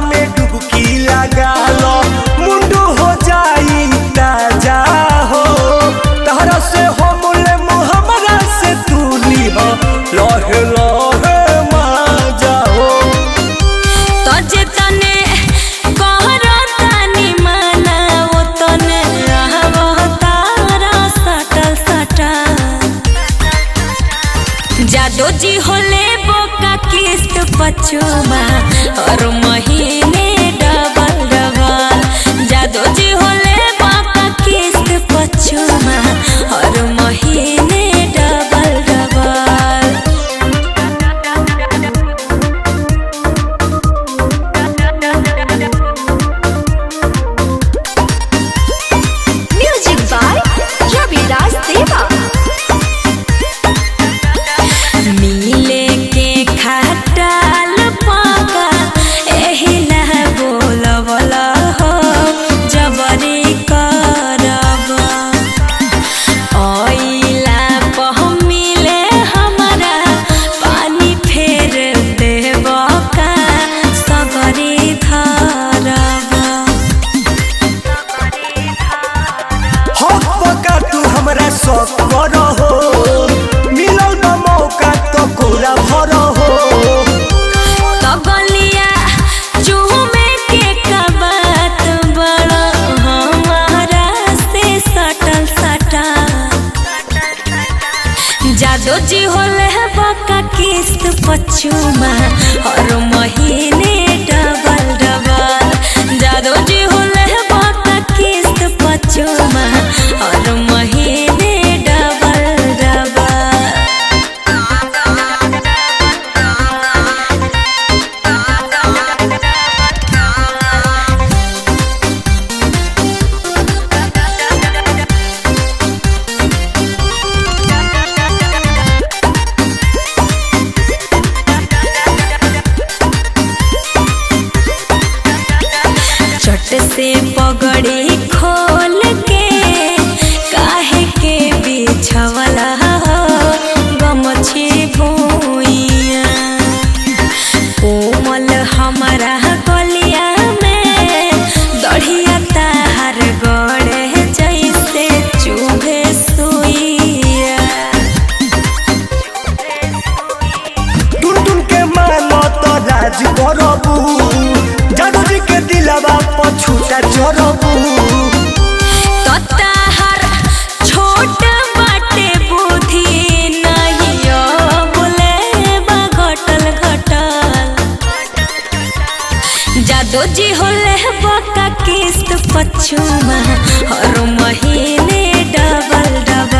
में डुबकी लगा लो, मुंडू हो जाई ताजा हो। तहरा से हो मुले मुहम्मरा से तू ली हो, लहे लहे मजा हो। तजे तने कहरा तानी माना वो तने रहबो तारा सटल सटल। जादो जी होले बोका किस्त पचुमा और महीने डबल डबल। जादो जी होले बोका किस्त पचुमा और महीने double double. Music by Raviraj Deva. मिले के खटाल पाका एही लह बोल बोला हो, जबरी करब ओइला पह मिले हमारा पानी फेर देब का सगरी धरब। हो पका तू हमरा शौक करो हो, मिलल बा मौका तो कोरा भरो हो। तो गलिया चूमे के कबात बड़ा हमारा से सटल सटल। जादो जी होले बका किस्त पचुमा और महीने डबल डबल। जादो जी होले बका किस्त पचुमा और महीने डबल डबल। चट से पगड़ी खोल के काहे के बिछवला हो, गमछी भूइया कोमल हमारा गलिया में दढ़िया तार गड़े जैसे चुभे सुइया। टुन टुन के मानो तो राज करबू, जादू जी के दिलवा पछूटा चरबू। तो ताहर छोट बाटे बुद्धि नहीं बोले बा घटल घटल। जादो जी होले बका किस्त पचुमा और महीने डबल डबल।